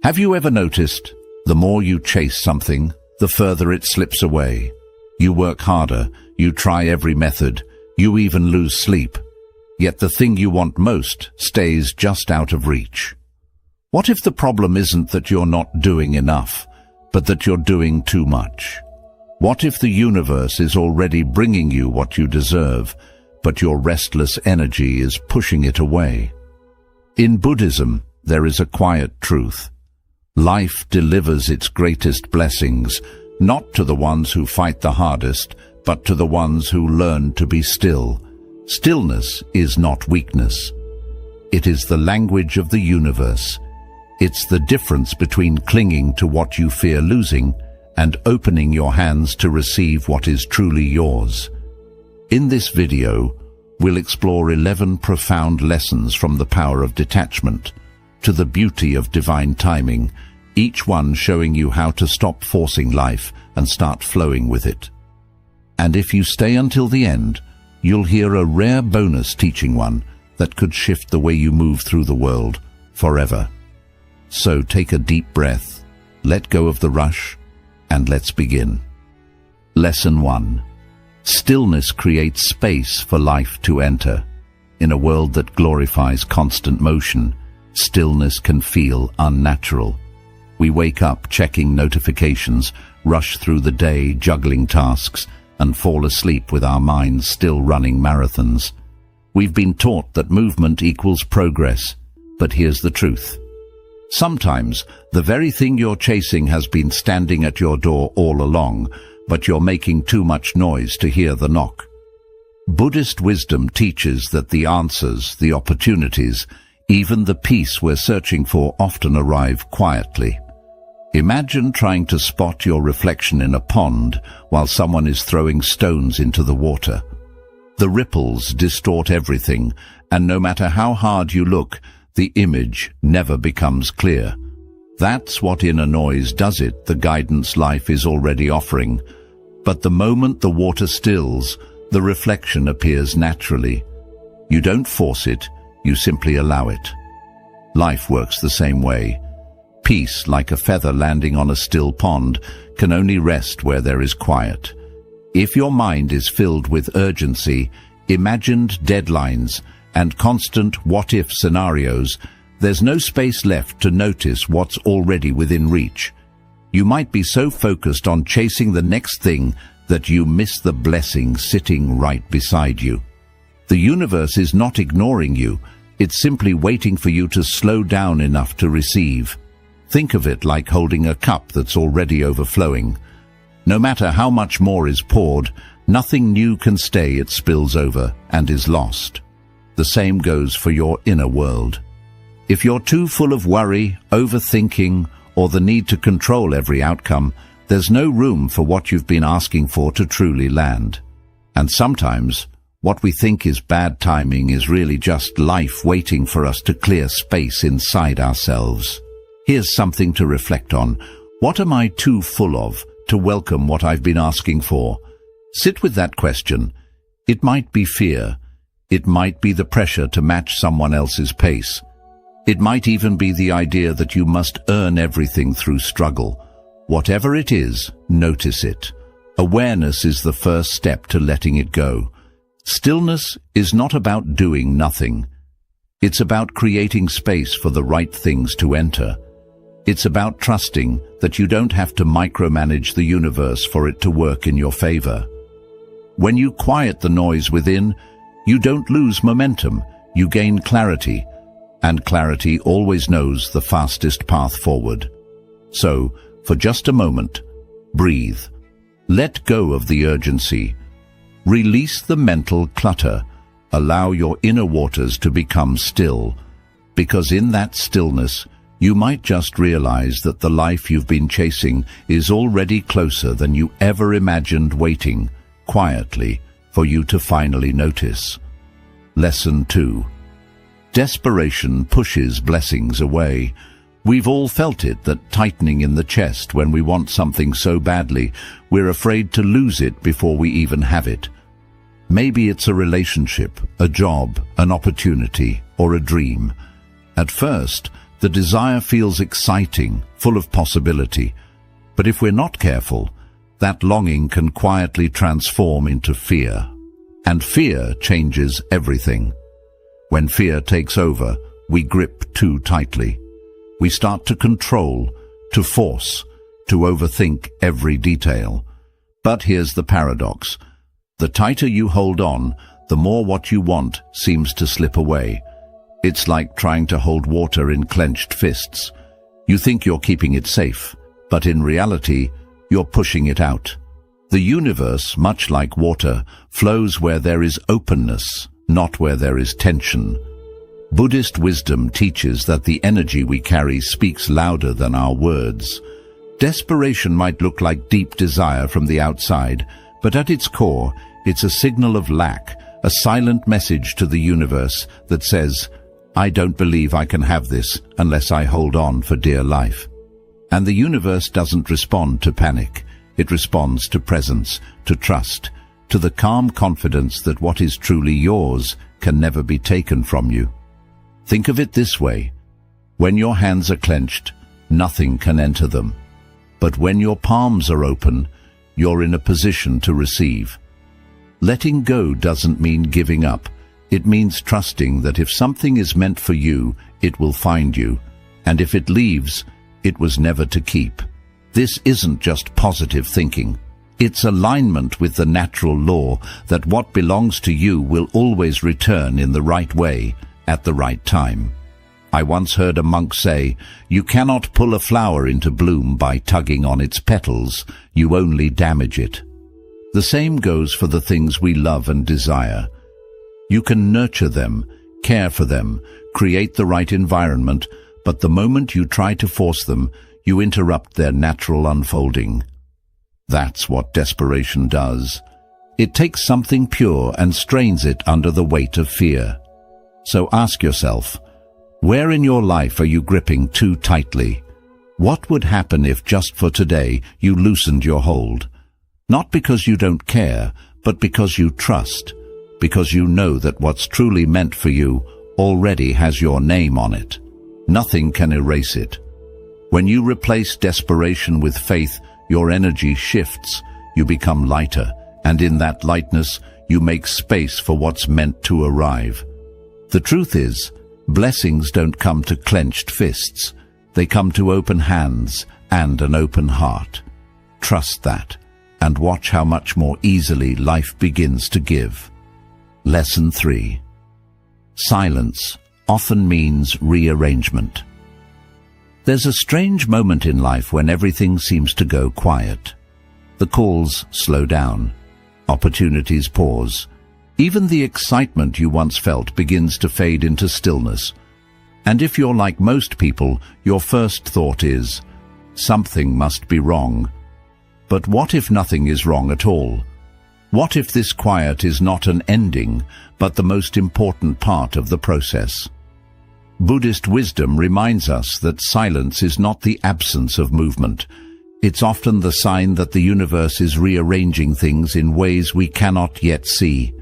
Have you ever noticed, the more you chase something, the further it slips away? You work harder, you try every method, you even lose sleep. Yet the thing you want most stays just out of reach. What if the problem isn't that you're not doing enough, but that you're doing too much? What if the universe is already bringing you what you deserve, but your restless energy is pushing it away? In Buddhism, there is a quiet truth. Life delivers its greatest blessings, not to the ones who fight the hardest, but to the ones who learn to be still. Stillness is not weakness. It is the language of the universe. It's the difference between clinging to what you fear losing and opening your hands to receive what is truly yours. In this video, we'll explore 11 profound lessons from the power of detachment to the beauty of divine timing, each one showing you how to stop forcing life and start flowing with it. And if you stay until the end, you'll hear a rare bonus teaching one that could shift the way you move through the world forever. So take a deep breath, let go of the rush, and let's begin. Lesson 1. Stillness creates space for life to enter. In a world that glorifies constant motion, stillness can feel unnatural. We wake up checking notifications, rush through the day juggling tasks, and fall asleep with our minds still running marathons. We've been taught that movement equals progress, but here's the truth. Sometimes the very thing you're chasing has been standing at your door all along, but you're making too much noise to hear the knock. Buddhist wisdom teaches that the answers, the opportunities, even the peace we're searching for often arrive quietly. Imagine trying to spot your reflection in a pond while someone is throwing stones into the water. The ripples distort everything, and no matter how hard you look, the image never becomes clear. That's what inner noise does it, the guidance life is already offering. But the moment the water stills, the reflection appears naturally. You don't force it, you simply allow it. Life works the same way. Peace, like a feather landing on a still pond, can only rest where there is quiet. If your mind is filled with urgency, imagined deadlines, and constant what-if scenarios, there's no space left to notice what's already within reach. You might be so focused on chasing the next thing that you miss the blessing sitting right beside you. The universe is not ignoring you, it's simply waiting for you to slow down enough to receive. Think of it like holding a cup that's already overflowing. No matter how much more is poured, nothing new can stay, it spills over and is lost. The same goes for your inner world. If you're too full of worry, overthinking, or the need to control every outcome, there's no room for what you've been asking for to truly land. And sometimes, what we think is bad timing is really just life waiting for us to clear space inside ourselves. Here's something to reflect on. What am I too full of to welcome what I've been asking for? Sit with that question. It might be fear. It might be the pressure to match someone else's pace. It might even be the idea that you must earn everything through struggle. Whatever it is, notice it. Awareness is the first step to letting it go. Stillness is not about doing nothing. It's about creating space for the right things to enter. It's about trusting that you don't have to micromanage the universe for it to work in your favor. When you quiet the noise within, you don't lose momentum, you gain clarity, and clarity always knows the fastest path forward. So, for just a moment, breathe. Let go of the urgency. Release the mental clutter. Allow your inner waters to become still, because in that stillness, you might just realize that the life you've been chasing is already closer than you ever imagined, waiting quietly for you to finally notice. Lesson 2. Desperation pushes blessings away. We've all felt it, that tightening in the chest when we want something so badly, we're afraid to lose it before we even have it. Maybe it's a relationship, a job, an opportunity, or a dream. At first, The desire feels exciting, full of possibility. But if we're not careful, that longing can quietly transform into fear. And fear changes everything. When fear takes over, we grip too tightly. We start to control, to force, to overthink every detail. But here's the paradox. The tighter you hold on, the more what you want seems to slip away. It's like trying to hold water in clenched fists. You think you're keeping it safe, but in reality, you're pushing it out. The universe, much like water, flows where there is openness, not where there is tension. Buddhist wisdom teaches that the energy we carry speaks louder than our words. Desperation might look like deep desire from the outside, but at its core, it's a signal of lack, a silent message to the universe that says, I don't believe I can have this unless I hold on for dear life. And the universe doesn't respond to panic. It responds to presence, to trust, to the calm confidence that what is truly yours can never be taken from you. Think of it this way. When your hands are clenched, nothing can enter them. But when your palms are open, you're in a position to receive. Letting go doesn't mean giving up. It means trusting that if something is meant for you, it will find you. And if it leaves, it was never to keep. This isn't just positive thinking. It's alignment with the natural law that what belongs to you will always return in the right way, at the right time. I once heard a monk say, "You cannot pull a flower into bloom by tugging on its petals. You only damage it." The same goes for the things we love and desire. You can nurture them, care for them, create the right environment, but the moment you try to force them, you interrupt their natural unfolding. That's what desperation does. It takes something pure and strains it under the weight of fear. So ask yourself, where in your life are you gripping too tightly? What would happen if just for today you loosened your hold? Not because you don't care, but because you trust, because you know that what's truly meant for you already has your name on it. Nothing can erase it. When you replace desperation with faith, your energy shifts, you become lighter, and in that lightness, you make space for what's meant to arrive. The truth is, blessings don't come to clenched fists. They come to open hands and an open heart. Trust that, and watch how much more easily life begins to give. Lesson 3. Silence often means rearrangement. There's a strange moment in life when everything seems to go quiet. The calls slow down. Opportunities pause. Even the excitement you once felt begins to fade into stillness. And if you're like most people, your first thought is, something must be wrong. But what if nothing is wrong at all? What if this quiet is not an ending, but the most important part of the process? Buddhist wisdom reminds us that silence is not the absence of movement. It's often the sign that the universe is rearranging things in ways we cannot yet see.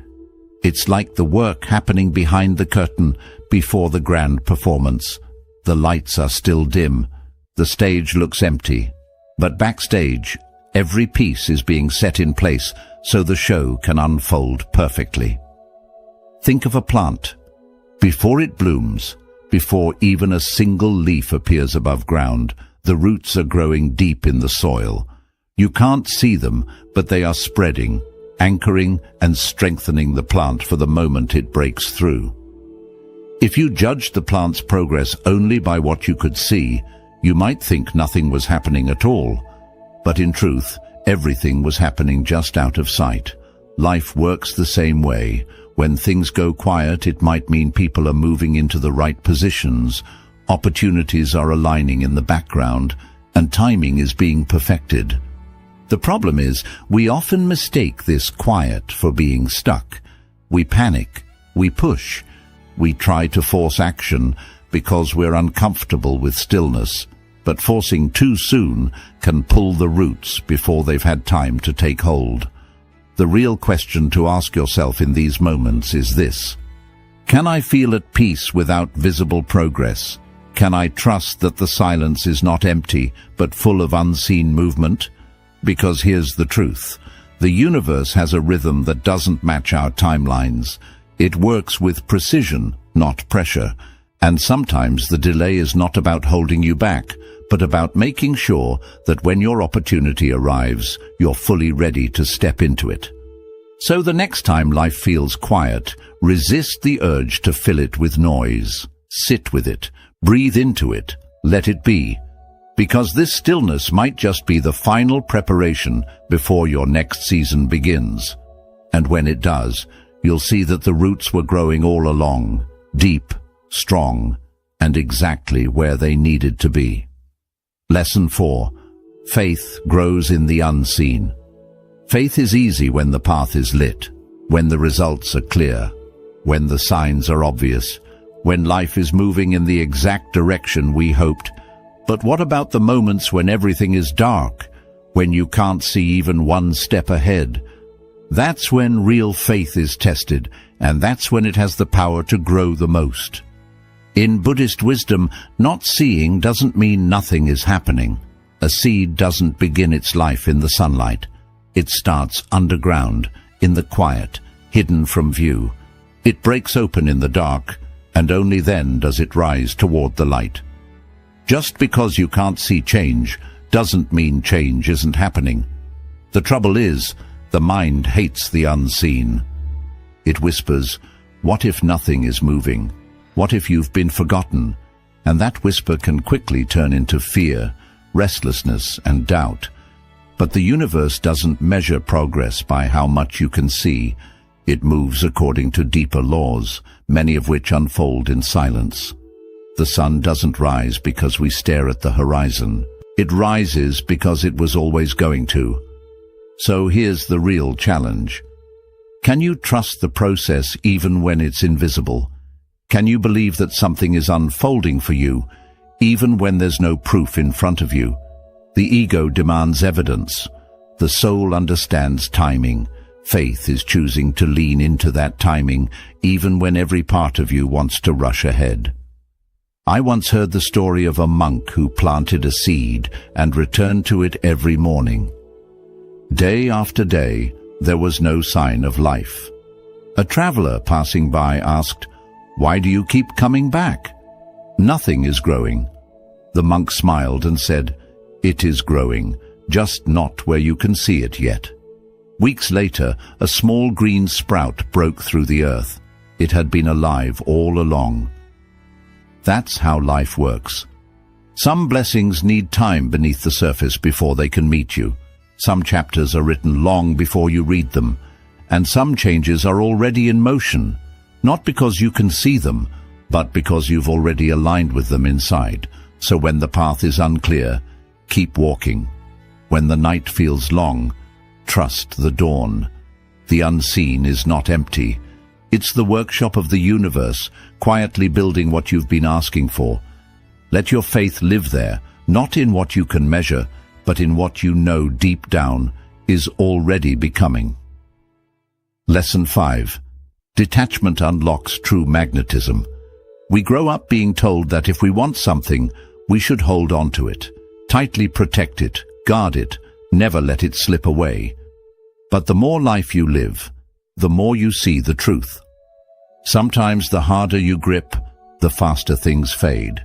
It's like the work happening behind the curtain before the grand performance. The lights are still dim. The stage looks empty. But backstage, every piece is being set in place so the show can unfold perfectly. Think of a plant. Before it blooms, before even a single leaf appears above ground, the roots are growing deep in the soil. You can't see them, but they are spreading, anchoring and strengthening the plant for the moment it breaks through. If you judged the plant's progress only by what you could see, you might think nothing was happening at all. But in truth, everything was happening just out of sight. Life works the same way. When things go quiet, it might mean people are moving into the right positions, opportunities are aligning in the background, and timing is being perfected. The problem is, we often mistake this quiet for being stuck. We panic, we push, we try to force action because we're uncomfortable with stillness, but forcing too soon can pull the roots before they've had time to take hold. The real question to ask yourself in these moments is this: can I feel at peace without visible progress? Can I trust that the silence is not empty, but full of unseen movement? Because here's the truth. The universe has a rhythm that doesn't match our timelines. It works with precision, not pressure. And sometimes the delay is not about holding you back, but about making sure that when your opportunity arrives, you're fully ready to step into it. So the next time life feels quiet, resist the urge to fill it with noise. Sit with it, breathe into it, let it be. Because this stillness might just be the final preparation before your next season begins. And when it does, you'll see that the roots were growing all along, deep, strong, and exactly where they needed to be. Lesson 4. Faith grows in the unseen. Faith is easy when the path is lit, when the results are clear, when the signs are obvious, when life is moving in the exact direction we hoped. But what about the moments when everything is dark, when you can't see even one step ahead? That's when real faith is tested, and that's when it has the power to grow the most. In Buddhist wisdom, not seeing doesn't mean nothing is happening. A seed doesn't begin its life in the sunlight. It starts underground, in the quiet, hidden from view. It breaks open in the dark, and only then does it rise toward the light. Just because you can't see change doesn't mean change isn't happening. The trouble is, the mind hates the unseen. It whispers, "What if nothing is moving? What if you've been forgotten?" And that whisper can quickly turn into fear, restlessness, and doubt. But the universe doesn't measure progress by how much you can see. It moves according to deeper laws, many of which unfold in silence. The sun doesn't rise because we stare at the horizon. It rises because it was always going to. So here's the real challenge. Can you trust the process even when it's invisible? Can you believe that something is unfolding for you, even when there's no proof in front of you? The ego demands evidence. The soul understands timing. Faith is choosing to lean into that timing, even when every part of you wants to rush ahead. I once heard the story of a monk who planted a seed and returned to it every morning. Day after day, there was no sign of life. A traveler passing by asked, "Why do you keep coming back?" "Nothing is growing." The monk smiled and said, "It is growing, just not where you can see it yet." Weeks later, a small green sprout broke through the earth. It had been alive all along. That's how life works. Some blessings need time beneath the surface before they can meet you. Some chapters are written long before you read them, and some changes are already in motion, not because you can see them, but because you've already aligned with them inside. So when the path is unclear, keep walking. When the night feels long, trust the dawn. The unseen is not empty. It's the workshop of the universe, quietly building what you've been asking for. Let your faith live there, not in what you can measure, but in what you know deep down is already becoming. Lesson 5. Detachment unlocks true magnetism. We grow up being told that if we want something, we should hold on to it, tightly protect it, guard it, never let it slip away. But the more life you live, the more you see the truth. Sometimes the harder you grip, the faster things fade.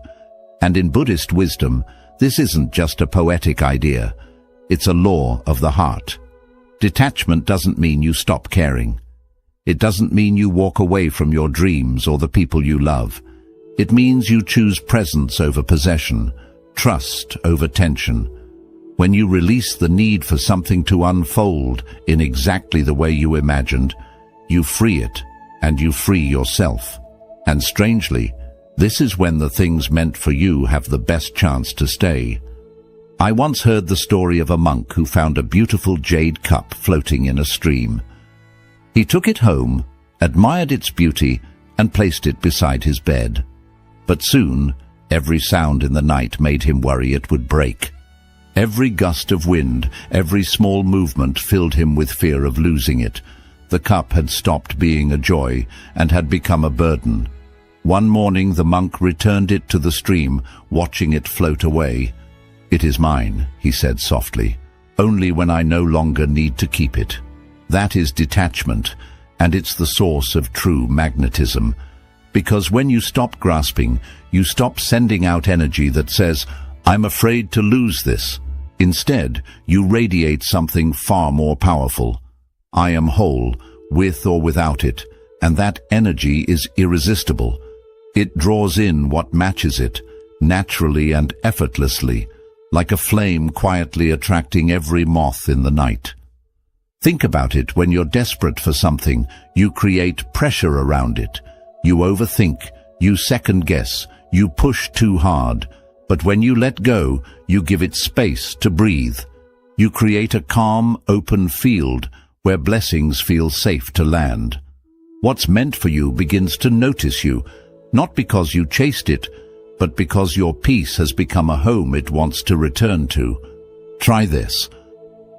And in Buddhist wisdom, this isn't just a poetic idea. It's a law of the heart. Detachment doesn't mean you stop caring. It doesn't mean you walk away from your dreams or the people you love. It means you choose presence over possession, trust over tension. When you release the need for something to unfold in exactly the way you imagined, you free it, and you free yourself. And strangely, this is when the things meant for you have the best chance to stay. I once heard the story of a monk who found a beautiful jade cup floating in a stream. He took it home, admired its beauty, and placed it beside his bed. But soon, every sound in the night made him worry it would break. Every gust of wind, every small movement filled him with fear of losing it. The cup had stopped being a joy and had become a burden. One morning the monk returned it to the stream, watching it float away. "It is mine," he said softly, "only when I no longer need to keep it." That is detachment, and it's the source of true magnetism. Because when you stop grasping, you stop sending out energy that says, "I'm afraid to lose this." Instead, you radiate something far more powerful. "I am whole, with or without it," and that energy is irresistible. It draws in what matches it, naturally and effortlessly, like a flame quietly attracting every moth in the night. Think about it. When you're desperate for something, you create pressure around it. You overthink, you second-guess, you push too hard. But when you let go, you give it space to breathe. You create a calm, open field where blessings feel safe to land. What's meant for you begins to notice you, not because you chased it, but because your peace has become a home it wants to return to. Try this.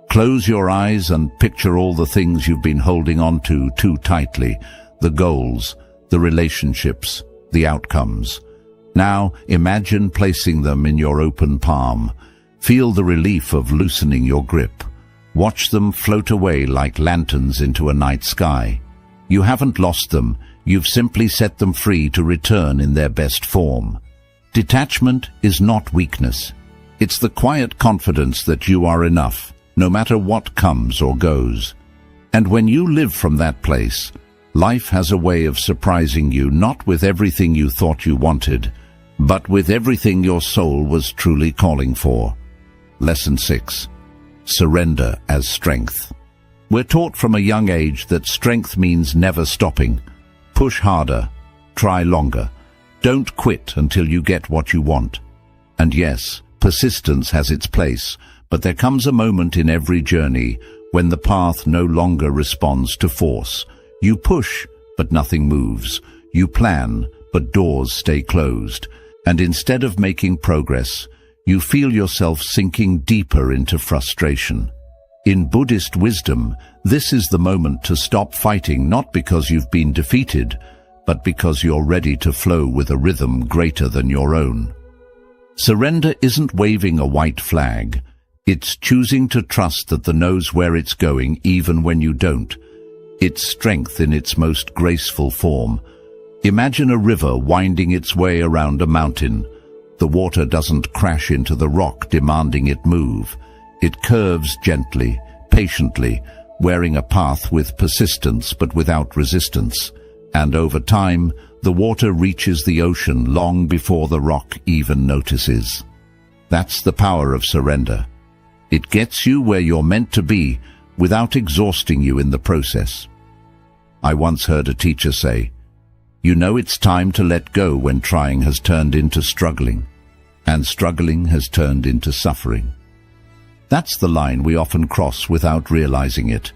Close your eyes and picture all the things you've been holding on to too tightly, the goals, the relationships, the outcomes. Now imagine placing them in your open palm. Feel the relief of loosening your grip. Watch them float away like lanterns into a night sky. You haven't lost them, you've simply set them free to return in their best form. Detachment is not weakness. It's the quiet confidence that you are enough, no matter what comes or goes. And when you live from that place, life has a way of surprising you, not with everything you thought you wanted, but with everything your soul was truly calling for. Lesson 6. Surrender as strength. We're taught from a young age that strength means never stopping. Push harder, try longer. Don't quit until you get what you want. And yes, persistence has its place, but there comes a moment in every journey when the path no longer responds to force. You push, but nothing moves. You plan, but doors stay closed. And instead of making progress, you feel yourself sinking deeper into frustration. In Buddhist wisdom, this is the moment to stop fighting, not because you've been defeated, but because you're ready to flow with a rhythm greater than your own. Surrender isn't waving a white flag. It's choosing to trust that the knows where it's going even when you don't. It's strength in its most graceful form. Imagine a river winding its way around a mountain. The water doesn't crash into the rock demanding it move. It curves gently, patiently, wearing a path with persistence but without resistance. And over time, the water reaches the ocean long before the rock even notices. That's the power of surrender. It gets you where you're meant to be without exhausting you in the process. I once heard a teacher say, "You know it's time to let go when trying has turned into struggling, and struggling has turned into suffering." That's the line we often cross without realizing it.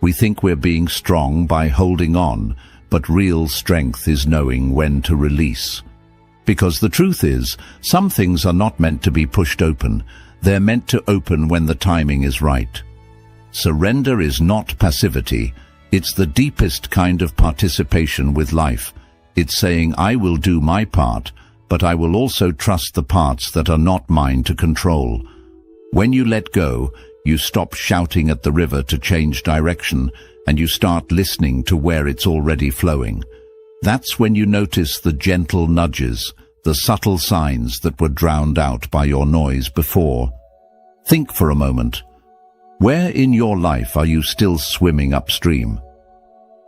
We think we're being strong by holding on, but real strength is knowing when to release. Because the truth is, some things are not meant to be pushed open. They're meant to open when the timing is right. Surrender is not passivity. It's the deepest kind of participation with life. It's saying, I will do my part, but I will also trust the parts that are not mine to control. When you let go, you stop shouting at the river to change direction, and you start listening to where it's already flowing. That's when you notice the gentle nudges, the subtle signs that were drowned out by your noise before. Think for a moment. Where in your life are you still swimming upstream?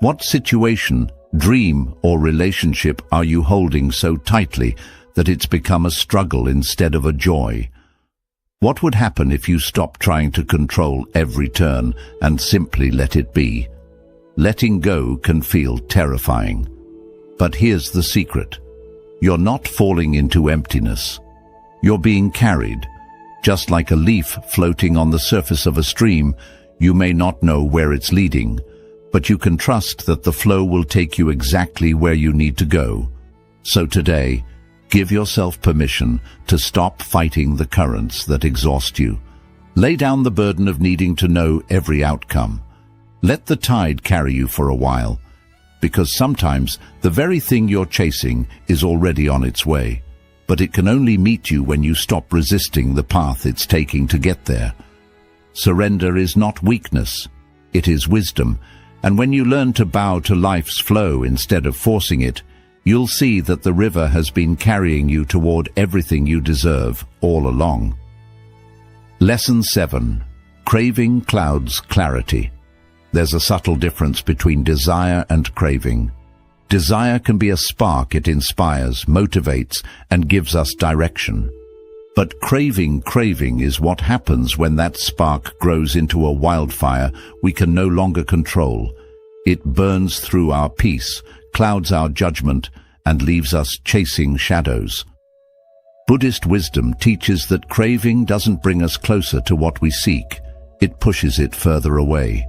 What situation, dream, or relationship are you holding so tightly that it's become a struggle instead of a joy? What would happen if you stopped trying to control every turn and simply let it be? Letting go can feel terrifying. But here's the secret. You're not falling into emptiness. You're being carried. Just like a leaf floating on the surface of a stream, you may not know where it's leading, but you can trust that the flow will take you exactly where you need to go. So today, give yourself permission to stop fighting the currents that exhaust you. Lay down the burden of needing to know every outcome. Let the tide carry you for a while. because sometimes the very thing you're chasing is already on its way. But it can only meet you when you stop resisting the path it's taking to get there. Surrender is not weakness, it is wisdom, and when you learn to bow to life's flow instead of forcing it, you'll see that the river has been carrying you toward everything you deserve all along. Lesson 7. Craving clouds clarity. There's a subtle difference between desire and craving. Desire can be a spark. It inspires, motivates, and gives us direction. But craving is what happens when that spark grows into a wildfire we can no longer control. It burns through our peace, clouds our judgment, and leaves us chasing shadows. Buddhist wisdom teaches that craving doesn't bring us closer to what we seek, it pushes it further away.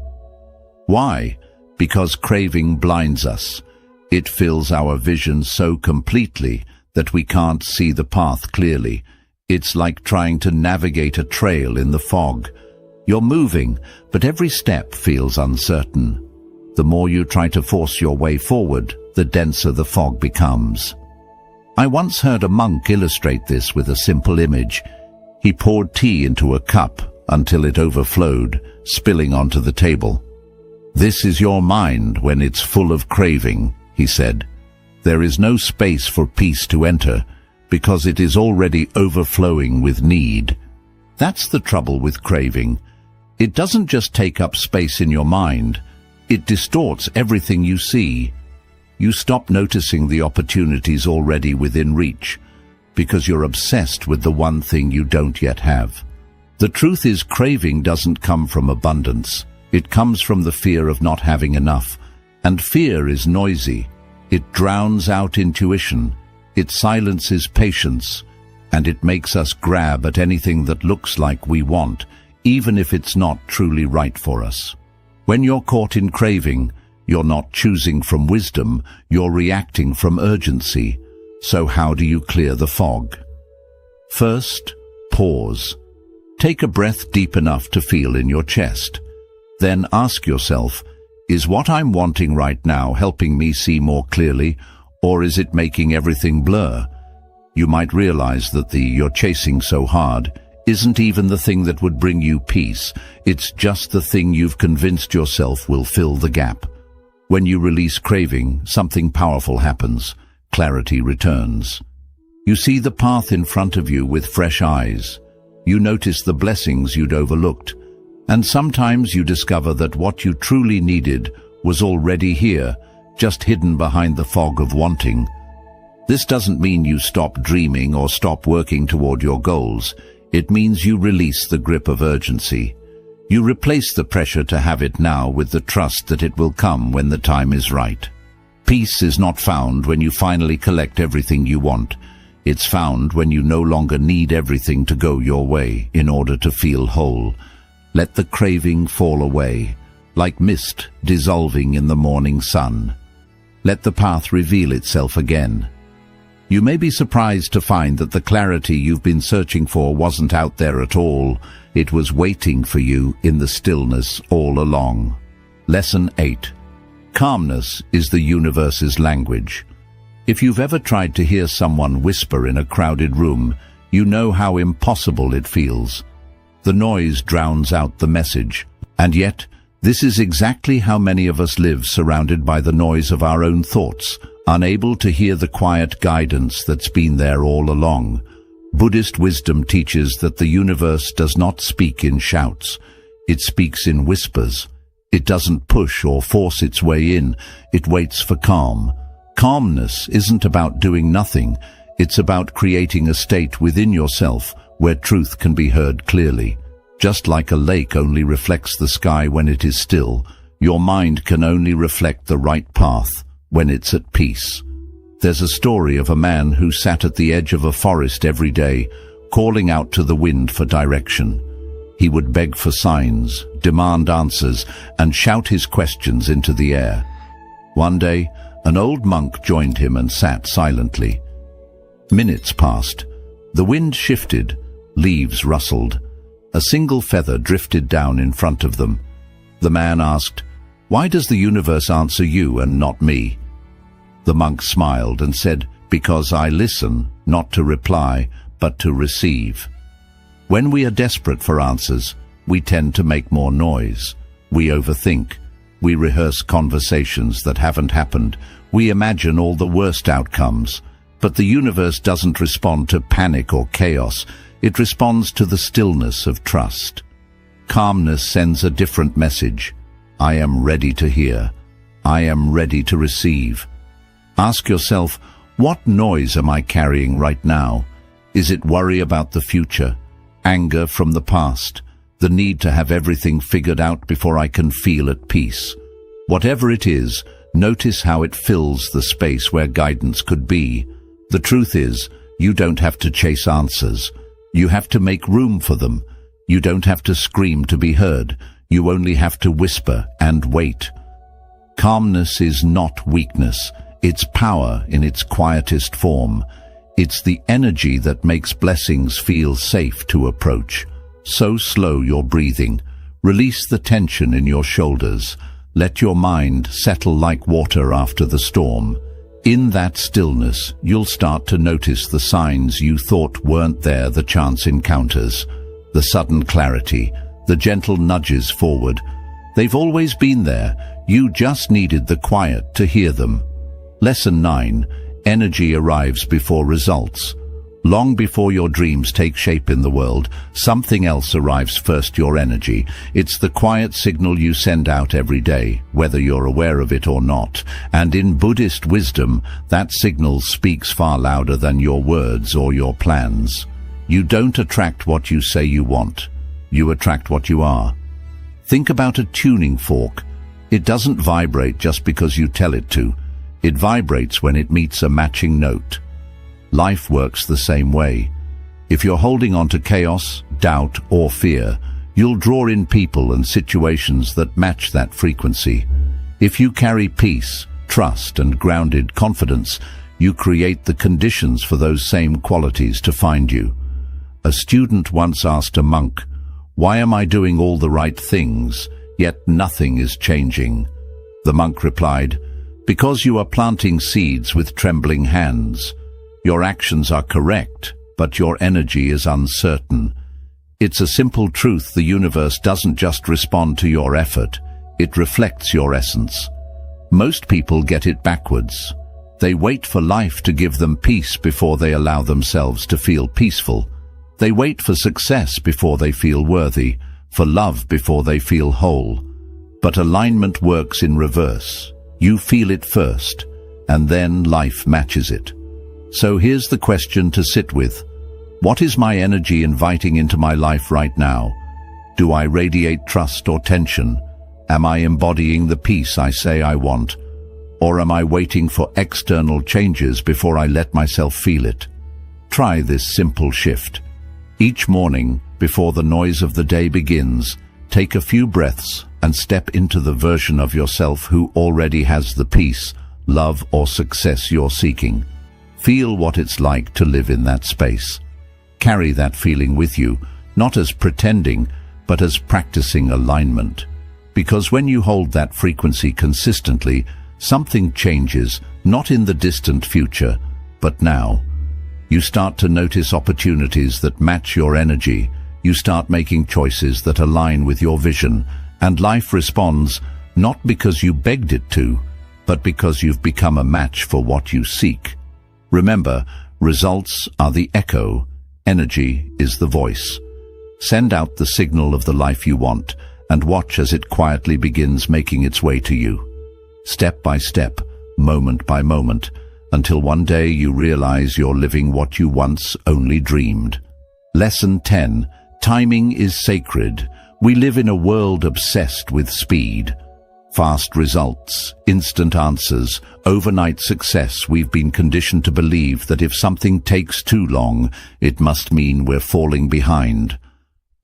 Why? Because craving blinds us. It fills our vision so completely that we can't see the path clearly. It's like trying to navigate a trail in the fog. You're moving, but every step feels uncertain. The more you try to force your way forward, the denser the fog becomes. I once heard a monk illustrate this with a simple image. He poured tea into a cup until it overflowed, spilling onto the table. "This is your mind when it's full of craving," he said. "There is no space for peace to enter, because it is already overflowing with need." That's the trouble with craving. It doesn't just take up space in your mind, it distorts everything you see. You stop noticing the opportunities already within reach, because you're obsessed with the one thing you don't yet have. The truth is, craving doesn't come from abundance. It comes from the fear of not having enough, and fear is noisy. It drowns out intuition, it silences patience, and it makes us grab at anything that looks like we want, even if it's not truly right for us. When you're caught in craving, you're not choosing from wisdom, you're reacting from urgency. So how do you clear the fog? First, pause. Take a breath deep enough to feel in your chest. Then ask yourself, is what I'm wanting right now helping me see more clearly, or is it making everything blur? You might realize that the you're chasing so hard isn't even the thing that would bring you peace. It's just the thing you've convinced yourself will fill the gap. When you release craving, something powerful happens. Clarity returns. You see the path in front of you with fresh eyes. You notice the blessings you'd overlooked. And sometimes you discover that what you truly needed was already here, just hidden behind the fog of wanting. This doesn't mean you stop dreaming or stop working toward your goals. It means you release the grip of urgency. You replace the pressure to have it now with the trust that it will come when the time is right. Peace is not found when you finally collect everything you want. It's found when you no longer need everything to go your way in order to feel whole. Let the craving fall away, like mist dissolving in the morning sun. Let the path reveal itself again. You may be surprised to find that the clarity you've been searching for wasn't out there at all. It was waiting for you in the stillness all along. Lesson 8. Calmness is the universe's language. If you've ever tried to hear someone whisper in a crowded room, you know how impossible it feels. The noise drowns out the message, and yet, this is exactly how many of us live, surrounded by the noise of our own thoughts, unable to hear the quiet guidance that's been there all along. Buddhist wisdom teaches that the universe does not speak in shouts. It speaks in whispers. It doesn't push or force its way in. It waits for calm. Calmness isn't about doing nothing. It's about creating a state within yourself where truth can be heard clearly. Just like a lake only reflects the sky when it is still, your mind can only reflect the right path when it's at peace. There's a story of a man who sat at the edge of a forest every day, calling out to the wind for direction. He would beg for signs, demand answers, and shout his questions into the air. One day, an old monk joined him and sat silently. Minutes passed. The wind shifted, leaves rustled. A single feather drifted down in front of them. The man asked, Why does the universe answer you and not me?" The monk smiled and said, "Because I listen, not to reply, but to receive." When we are desperate for answers, we tend to make more noise. We overthink. We rehearse conversations that haven't happened. We imagine all the worst outcomes. But the universe doesn't respond to panic or chaos. It responds to the stillness of trust. Calmness sends a different message. I am ready to hear. I am ready to receive. Ask yourself, what noise am I carrying right now? Is it worry about the future? Anger from the past? The need to have everything figured out before I can feel at peace? Whatever it is, notice how it fills the space where guidance could be. The truth is, you don't have to chase answers. You have to make room for them. You don't have to scream to be heard. You only have to whisper and wait. Calmness is not weakness. It's power in its quietest form. It's the energy that makes blessings feel safe to approach. So slow your breathing. Release the tension in your shoulders. Let your mind settle like water after the storm. In that stillness, you'll start to notice the signs you thought weren't there, the chance encounters, the sudden clarity, the gentle nudges forward. They've always been there. You just needed the quiet to hear them. Lesson 9. Energy arrives before results. Long before your dreams take shape in the world, something else arrives first: your energy. It's the quiet signal you send out every day, whether you're aware of it or not. And in Buddhist wisdom, that signal speaks far louder than your words or your plans. You don't attract what you say you want. You attract what you are. Think about a tuning fork. It doesn't vibrate just because you tell it to. It vibrates when it meets a matching note. Life works the same way. If you're holding on to chaos, doubt, or fear, you'll draw in people and situations that match that frequency. If you carry peace, trust, and grounded confidence, you create the conditions for those same qualities to find you. A student once asked a monk, "Why am I doing all the right things, yet nothing is changing?" The monk replied, "Because you are planting seeds with trembling hands. Your actions are correct, but your energy is uncertain." It's a simple truth: the universe doesn't just respond to your effort, it reflects your essence. Most people get it backwards. They wait for life to give them peace before they allow themselves to feel peaceful. They wait for success before they feel worthy, for love before they feel whole. But alignment works in reverse. You feel it first, and then life matches it. So here's the question to sit with. What is my energy inviting into my life right now? Do I radiate trust or tension? Am I embodying the peace I say I want? Or am I waiting for external changes before I let myself feel it? Try this simple shift. Each morning, before the noise of the day begins, take a few breaths and step into the version of yourself who already has the peace, love, or success you're seeking. Feel what it's like to live in that space. Carry that feeling with you, not as pretending, but as practicing alignment. Because when you hold that frequency consistently, something changes, not in the distant future, but now. You start to notice opportunities that match your energy. You start making choices that align with your vision, and life responds, not because you begged it to, but because you've become a match for what you seek. Remember, results are the echo, energy is the voice. Send out the signal of the life you want, and watch as it quietly begins making its way to you. Step by step, moment by moment, until one day you realize you're living what you once only dreamed. Lesson 10. Timing is sacred. We live in a world obsessed with speed. Fast results, instant answers, overnight success. We've been conditioned to believe that if something takes too long, it must mean we're falling behind.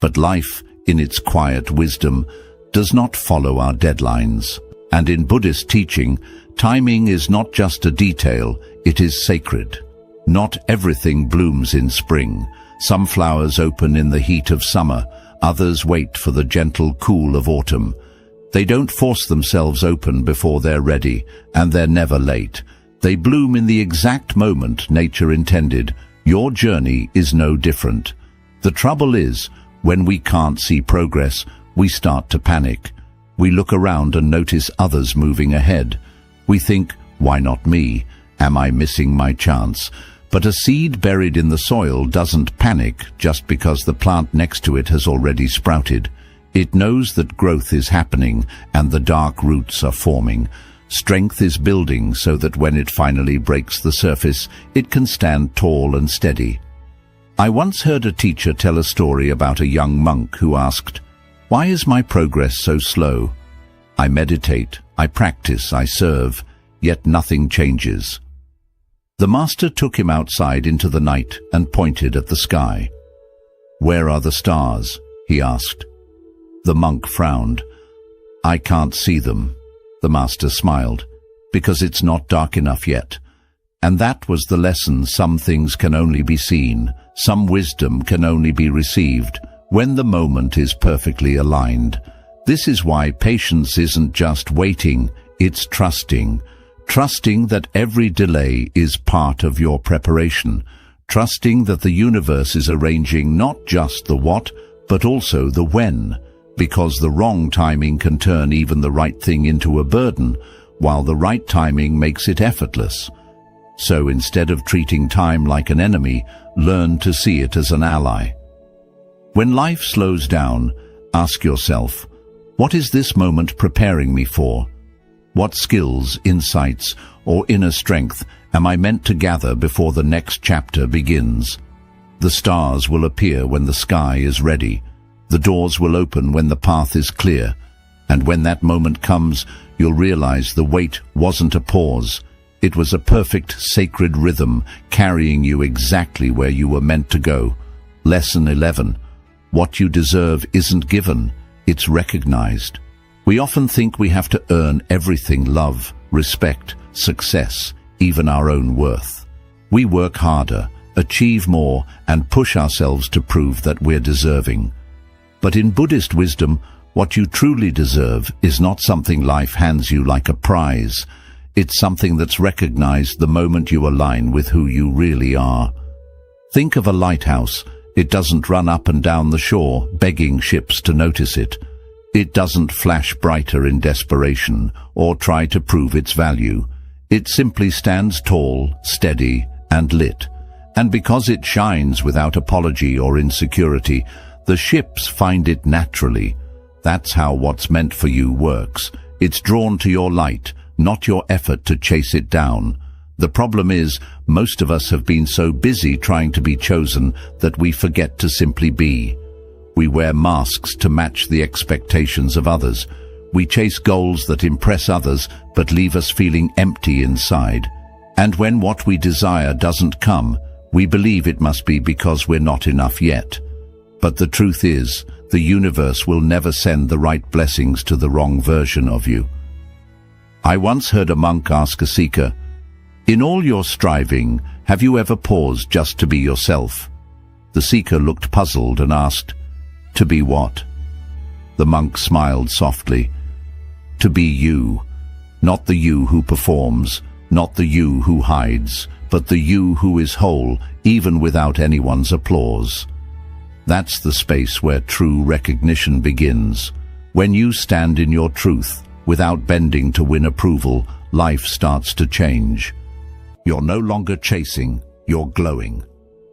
But life, in its quiet wisdom, does not follow our deadlines. And in Buddhist teaching, timing is not just a detail, it is sacred. Not everything blooms in spring. Some flowers open in the heat of summer, others wait for the gentle cool of autumn. They don't force themselves open before they're ready, and they're never late. They bloom in the exact moment nature intended. Your journey is no different. The trouble is, when we can't see progress, we start to panic. We look around and notice others moving ahead. We think, why not me? Am I missing my chance? But a seed buried in the soil doesn't panic just because the plant next to it has already sprouted. It knows that growth is happening and the dark roots are forming. Strength is building so that when it finally breaks the surface, it can stand tall and steady. I once heard a teacher tell a story about a young monk who asked, "Why is my progress so slow? I meditate, I practice, I serve, yet nothing changes." The master took him outside into the night and pointed at the sky. "Where are the stars?" he asked. The monk frowned. "I can't see them." The master smiled. "Because it's not dark enough yet." And that was the lesson. Some things can only be seen. Some wisdom can only be received when the moment is perfectly aligned. This is why patience isn't just waiting, it's trusting. Trusting that every delay is part of your preparation. Trusting that the universe is arranging not just the what, but also the when. Because the wrong timing can turn even the right thing into a burden, while the right timing makes it effortless. So instead of treating time like an enemy, learn to see it as an ally. When life slows down, ask yourself, what is this moment preparing me for? What skills, insights, or inner strength am I meant to gather before the next chapter begins? The stars will appear when the sky is ready. The doors will open when the path is clear. And when that moment comes, you'll realize the wait wasn't a pause. It was a perfect, sacred rhythm carrying you exactly where you were meant to go. Lesson 11. What you deserve isn't given, it's recognized. We often think we have to earn everything: love, respect, success, even our own worth. We work harder, achieve more, and push ourselves to prove that we're deserving. But in Buddhist wisdom, what you truly deserve is not something life hands you like a prize. It's something that's recognized the moment you align with who you really are. Think of a lighthouse. It doesn't run up and down the shore, begging ships to notice it. It doesn't flash brighter in desperation or try to prove its value. It simply stands tall, steady, and lit. And because it shines without apology or insecurity, the ships find it naturally. That's how what's meant for you works. It's drawn to your light, not your effort to chase it down. The problem is, most of us have been so busy trying to be chosen that we forget to simply be. We wear masks to match the expectations of others. We chase goals that impress others but leave us feeling empty inside. And when what we desire doesn't come, we believe it must be because we're not enough yet. But the truth is, the universe will never send the right blessings to the wrong version of you. I once heard a monk ask a seeker, "In all your striving, have you ever paused just to be yourself?" The seeker looked puzzled and asked, "To be what?" The monk smiled softly. "To be you. Not the you who performs, not the you who hides, but the you who is whole, even without anyone's applause." That's the space where true recognition begins. When you stand in your truth, without bending to win approval, life starts to change. You're no longer chasing, you're glowing.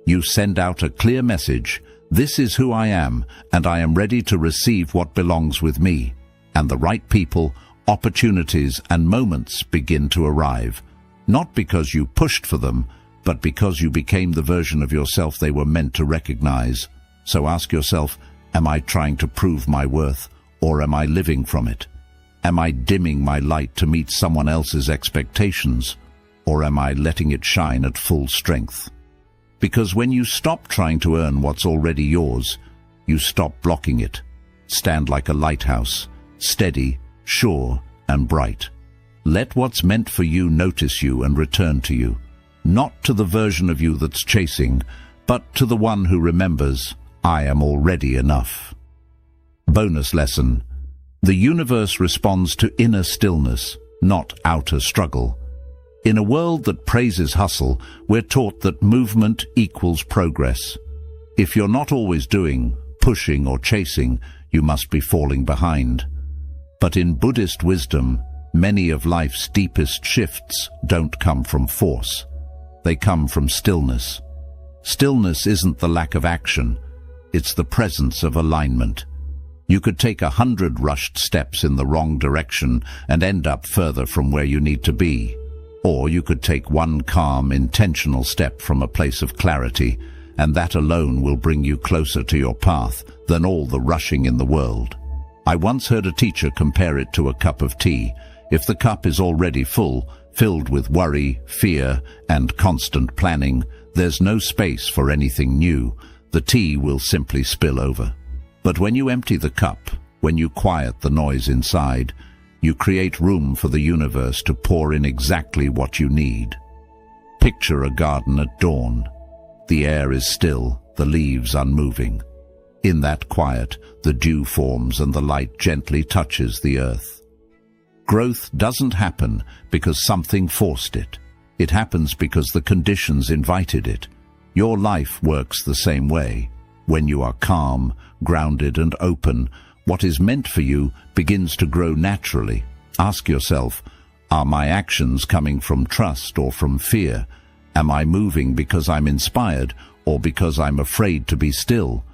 You send out a clear message: this is who I am, and I am ready to receive what belongs with me. And the right people, opportunities, and moments begin to arrive. Not because you pushed for them, but because you became the version of yourself they were meant to recognize. So ask yourself, am I trying to prove my worth, or am I living from it? Am I dimming my light to meet someone else's expectations, or am I letting it shine at full strength? Because when you stop trying to earn what's already yours, you stop blocking it. Stand like a lighthouse, steady, sure, and bright. Let what's meant for you notice you and return to you. Not to the version of you that's chasing, but to the one who remembers, I am already enough. Bonus lesson. The universe responds to inner stillness, not outer struggle. In a world that praises hustle, we're taught that movement equals progress. If you're not always doing, pushing or chasing, you must be falling behind. But in Buddhist wisdom, many of life's deepest shifts don't come from force. They come from stillness. Stillness isn't the lack of action, it's the presence of alignment. You could take 100 rushed steps in the wrong direction and end up further from where you need to be. Or you could take one calm, intentional step from a place of clarity, and that alone will bring you closer to your path than all the rushing in the world. I once heard a teacher compare it to a cup of tea. If the cup is already full, filled with worry, fear, and constant planning, there's no space for anything new. The tea will simply spill over. But when you empty the cup, when you quiet the noise inside, you create room for the universe to pour in exactly what you need. Picture a garden at dawn. The air is still, the leaves unmoving. In that quiet, the dew forms and the light gently touches the earth. Growth doesn't happen because something forced it. It happens because the conditions invited it. Your life works the same way. When you are calm, grounded and open, what is meant for you begins to grow naturally. Ask yourself, are my actions coming from trust or from fear? Am I moving because I'm inspired or because I'm afraid to be still?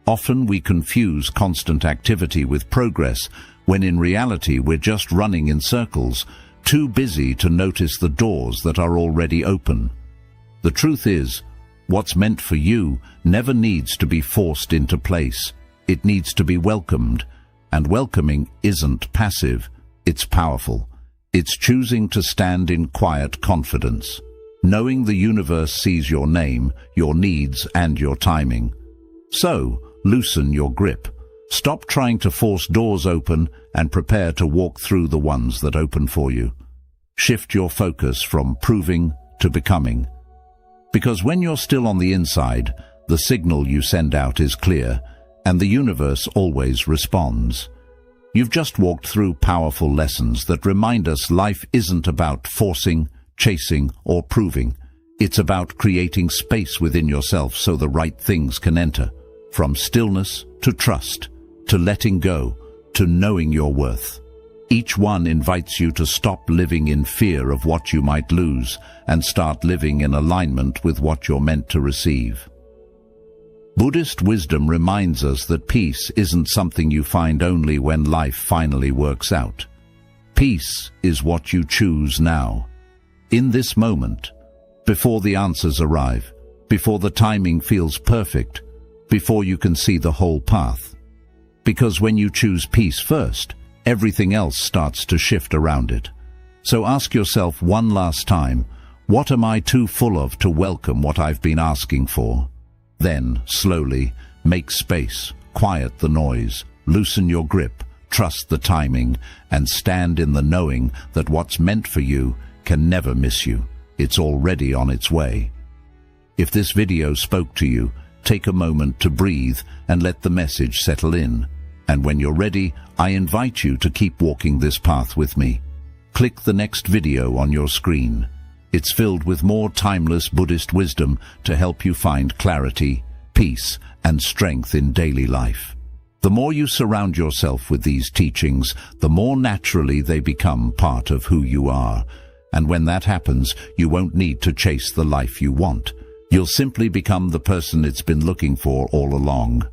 Often we confuse constant activity with progress, when in reality we're just running in circles, too busy to notice the doors that are already open. The truth is, what's meant for you never needs to be forced into place. It needs to be welcomed, and welcoming isn't passive, it's powerful. It's choosing to stand in quiet confidence, knowing the universe sees your name, your needs, and your timing. So, loosen your grip. Stop trying to force doors open and prepare to walk through the ones that open for you. Shift your focus from proving to becoming. Because when you're still on the inside, the signal you send out is clear, and the universe always responds. You've just walked through powerful lessons that remind us life isn't about forcing, chasing, or proving. It's about creating space within yourself so the right things can enter. From stillness to trust, to letting go, to knowing your worth. Each one invites you to stop living in fear of what you might lose and start living in alignment with what you're meant to receive. Buddhist wisdom reminds us that peace isn't something you find only when life finally works out. Peace is what you choose now, in this moment, before the answers arrive, before the timing feels perfect, before you can see the whole path. Because when you choose peace first, everything else starts to shift around it. So ask yourself one last time, what am I too full of to welcome what I've been asking for? Then, slowly, make space, quiet the noise, loosen your grip, trust the timing, and stand in the knowing that what's meant for you can never miss you. It's already on its way. If this video spoke to you, take a moment to breathe and let the message settle in. And when you're ready, I invite you to keep walking this path with me. Click the next video on your screen. It's filled with more timeless Buddhist wisdom to help you find clarity, peace, and strength in daily life. The more you surround yourself with these teachings, the more naturally they become part of who you are. And when that happens, you won't need to chase the life you want. You'll simply become the person it's been looking for all along.